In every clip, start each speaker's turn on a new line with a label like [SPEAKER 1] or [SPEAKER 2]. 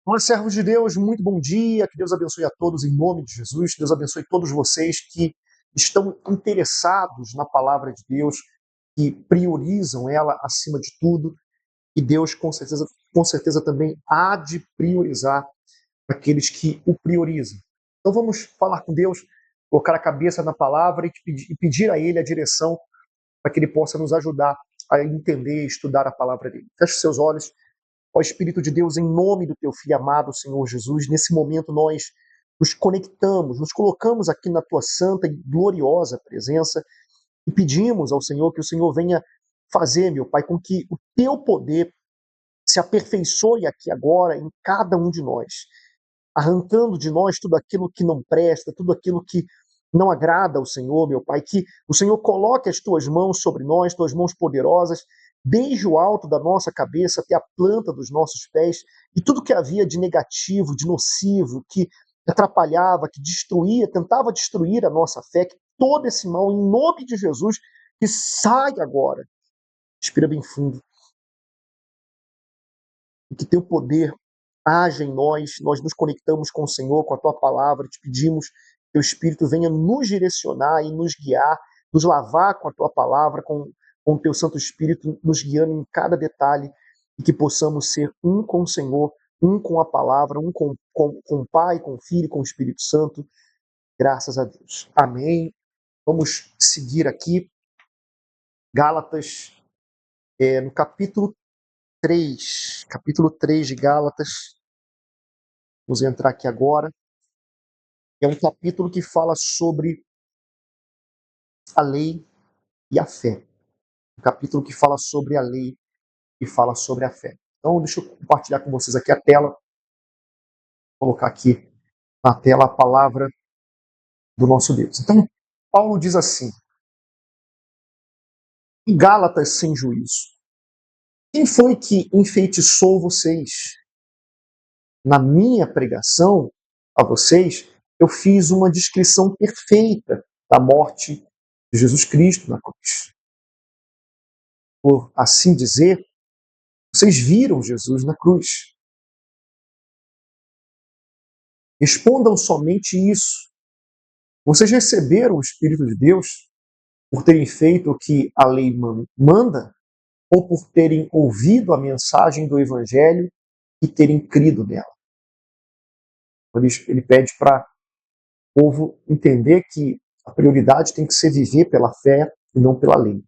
[SPEAKER 1] Olá, servos de Deus, muito bom dia, que Deus abençoe a todos em nome de Jesus, que Deus abençoe todos vocês que estão interessados na palavra de Deus, que priorizam ela acima de tudo, e Deus com certeza também há de priorizar aqueles que o priorizam. Então vamos falar com Deus, colocar a cabeça na palavra e pedir a Ele a direção para que Ele possa nos ajudar a entender e estudar a palavra dele. Feche os seus olhos. Ó Espírito de Deus, em nome do teu Filho amado, Senhor Jesus, nesse momento nós nos conectamos, nos colocamos aqui na tua santa e gloriosa presença e pedimos ao Senhor que o Senhor venha fazer, meu Pai, com que o teu poder se aperfeiçoe aqui agora em cada um de nós, arrancando de nós tudo aquilo que não presta, tudo aquilo que não agrada ao Senhor, meu Pai, que o Senhor coloque as tuas mãos sobre nós, tuas mãos poderosas, desde o alto da nossa cabeça até a planta dos nossos pés, e tudo que havia de negativo, de nocivo, que atrapalhava, que destruía, tentava destruir a nossa fé, que todo esse mal, em nome de Jesus, que saia agora. Respira bem fundo. E que teu poder haja em nós, nós nos conectamos com o Senhor, com a tua palavra, te pedimos que teu Espírito venha nos direcionar e nos guiar, nos lavar com a tua palavra, com o teu Santo Espírito, nos guiando em cada detalhe, e que possamos ser um com o Senhor, um com a palavra, um com o Pai, com o Filho, com o Espírito Santo, graças a Deus. Amém. Vamos seguir aqui, Gálatas, no capítulo 3 de Gálatas. Vamos entrar aqui agora. É um capítulo que fala sobre a lei e a fé. Um capítulo que fala sobre a lei e fala sobre a fé. Então, deixa eu compartilhar com vocês aqui a tela. Vou colocar aqui na tela a palavra do nosso Deus. Então, Paulo diz assim: em Gálatas sem juízo, quem foi que enfeitiçou vocês? Na minha pregação a vocês, eu fiz uma descrição perfeita da morte de Jesus Cristo na cruz. Por assim dizer, vocês viram Jesus na cruz. Respondam somente isso. Vocês receberam o Espírito de Deus por terem feito o que a lei manda ou por terem ouvido a mensagem do Evangelho e terem crido nela? Ele pede para o povo entender que a prioridade tem que ser viver pela fé e não pela lei.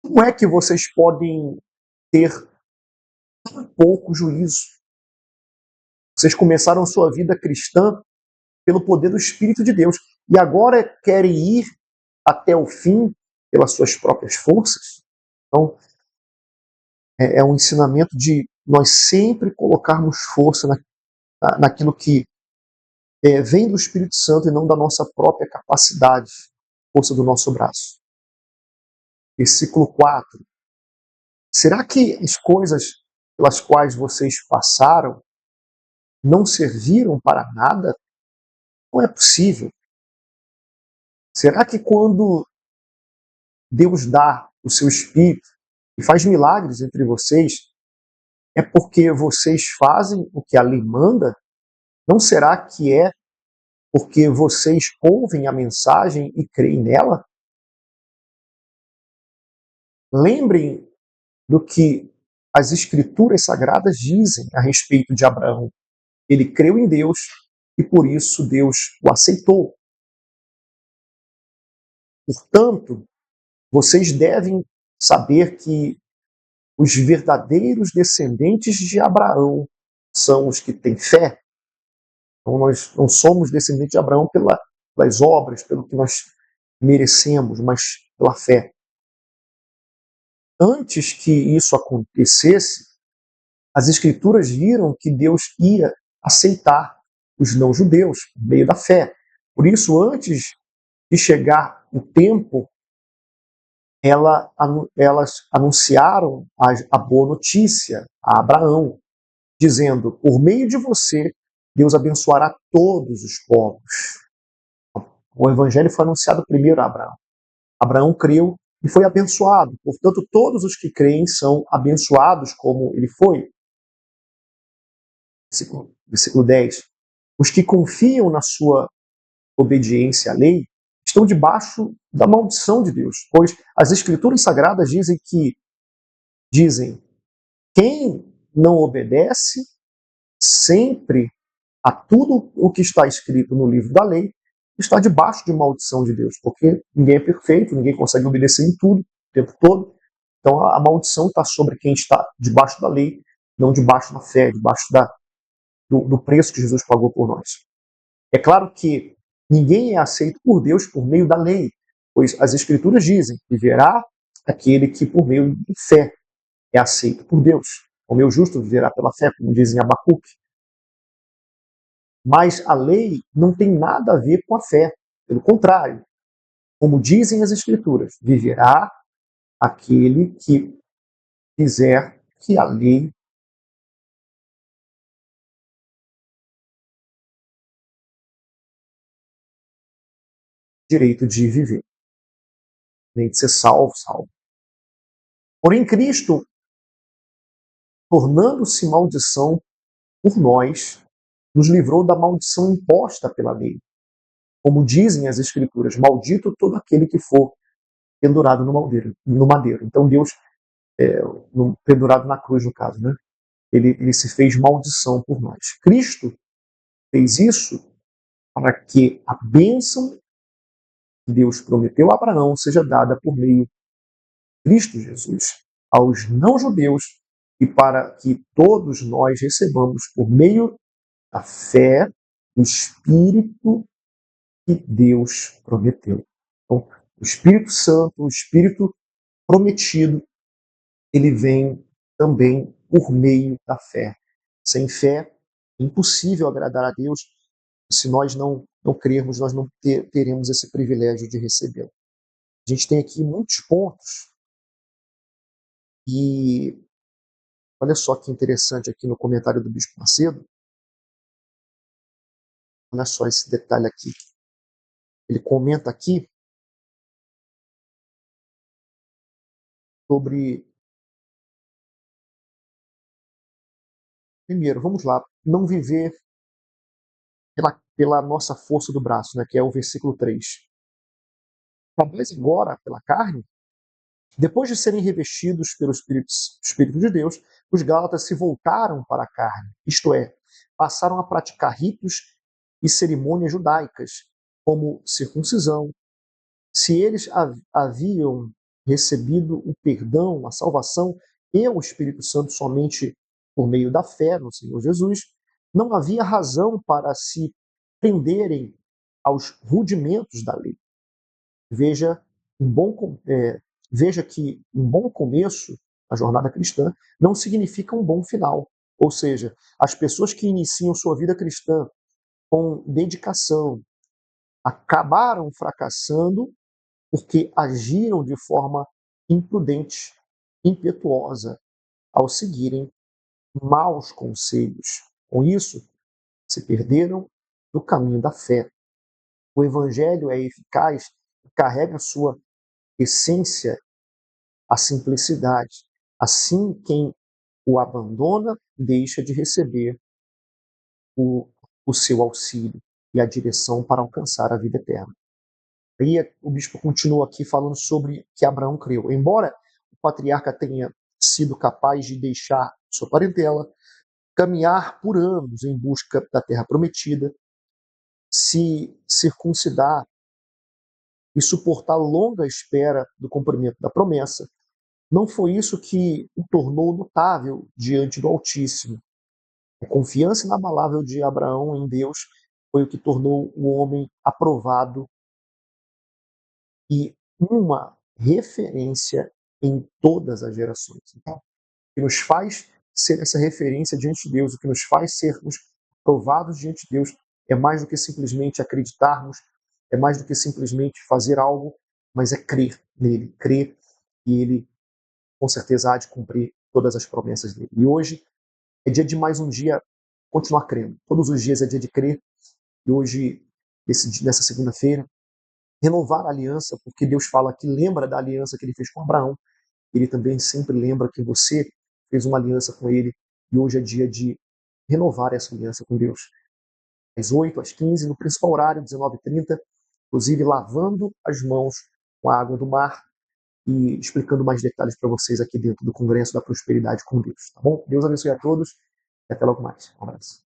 [SPEAKER 1] Como é que vocês podem ter tão pouco juízo? Vocês começaram sua vida cristã pelo poder do Espírito de Deus e agora querem ir até o fim pelas suas próprias forças? Então, é um ensinamento de nós sempre colocarmos força naquilo que vem do Espírito Santo e não da nossa própria capacidade, força do nosso braço. Versículo 4. Será que as coisas pelas quais vocês passaram não serviram para nada? Não é possível. Será que quando Deus dá o seu Espírito e faz milagres entre vocês, é porque vocês fazem o que a lei manda? Não será que é porque vocês ouvem a mensagem e creem nela? Lembrem do que as Escrituras Sagradas dizem a respeito de Abraão. Ele creu em Deus e por isso Deus o aceitou. Portanto, vocês devem saber que os verdadeiros descendentes de Abraão são os que têm fé. Então, nós não somos descendentes de Abraão pelas obras, pelo que nós merecemos, mas pela fé. Antes que isso acontecesse, as Escrituras viram que Deus ia aceitar os não-judeus por meio da fé. Por isso, antes de chegar o tempo, elas anunciaram a boa notícia a Abraão, dizendo: por meio de você, Deus abençoará todos os povos. O evangelho foi anunciado primeiro a Abraão. Abraão creu e foi abençoado. Portanto, todos os que creem são abençoados como ele foi. versículo 10. Os que confiam na sua obediência à lei estão debaixo da maldição de Deus, pois as Escrituras Sagradas dizem, quem não obedece sempre a tudo o que está escrito no livro da lei está debaixo de maldição de Deus, porque ninguém é perfeito, ninguém consegue obedecer em tudo, o tempo todo. Então a maldição está sobre quem está debaixo da lei, não debaixo da fé, debaixo do preço que Jesus pagou por nós. É claro que ninguém é aceito por Deus por meio da lei, pois as Escrituras dizem, viverá aquele que por meio de fé é aceito por Deus. O meu justo viverá pela fé, como dizem Abacuque. Mas a lei não tem nada a ver com a fé. Pelo contrário, como dizem as Escrituras, viverá aquele que fizer que a lei direito de viver, nem de ser salvo. Porém, Cristo, tornando-se maldição por nós, nos livrou da maldição imposta pela lei. Como dizem as Escrituras, maldito todo aquele que for pendurado no madeiro. Então Deus, pendurado na cruz no caso, né? Ele se fez maldição por nós. Cristo fez isso para que a bênção que Deus prometeu a Abraão seja dada por meio de Cristo Jesus aos não-judeus e para que todos nós recebamos por meio da fé o Espírito que Deus prometeu. Então, o Espírito Santo, o Espírito prometido, ele vem também por meio da fé. Sem fé, é impossível agradar a Deus. Se nós não crermos, nós não teremos esse privilégio de recebê-lo. A gente tem aqui muitos pontos e olha só que interessante aqui no comentário do Bispo Macedo. Olha só esse detalhe aqui. Ele comenta aqui sobre. Primeiro, vamos lá, não viver pela nossa força do braço, né, que é o versículo 3. Mas agora, pela carne, depois de serem revestidos pelo Espírito de Deus, os gálatas se voltaram para a carne, isto é, passaram a praticar ritos e cerimônias judaicas, como circuncisão. Se eles haviam recebido o perdão, a salvação e o Espírito Santo somente por meio da fé no Senhor Jesus, não havia razão para se prenderem aos rudimentos da lei. Veja, veja que um bom começo na jornada cristã não significa um bom final. Ou seja, as pessoas que iniciam sua vida cristã com dedicação acabaram fracassando porque agiram de forma imprudente, impetuosa, ao seguirem maus conselhos. Com isso, se perderam do caminho da fé. O Evangelho é eficaz e carrega a sua essência, a simplicidade. Assim, quem o abandona deixa de receber o, o seu auxílio e a direção para alcançar a vida eterna. Aí o bispo continua aqui falando sobre que Abraão creu. Embora o patriarca tenha sido capaz de deixar sua parentela, caminhar por anos em busca da terra prometida, se circuncidar e suportar a longa espera do cumprimento da promessa, não foi isso que o tornou notável diante do Altíssimo. A confiança inabalável de Abraão em Deus foi o que tornou o homem aprovado e uma referência em todas as gerações. Então, o que nos faz ser essa referência diante de Deus, o que nos faz sermos provados diante de Deus, é mais do que simplesmente acreditarmos, é mais do que simplesmente fazer algo, mas é crer nele, crer que ele com certeza há de cumprir todas as promessas dele. E hoje é dia de mais um dia continuar crendo. Todos os dias é dia de crer. E hoje, nessa segunda-feira, renovar a aliança, porque Deus fala que lembra da aliança que ele fez com Abraão. Ele também sempre lembra que você fez uma aliança com ele. E hoje é dia de renovar essa aliança com Deus. Às 8, às 15, no principal horário, 19h30, inclusive lavando as mãos com a água do mar e explicando mais detalhes para vocês aqui dentro do Congresso da Prosperidade com Deus, tá bom? Deus abençoe a todos e até logo mais. Um abraço.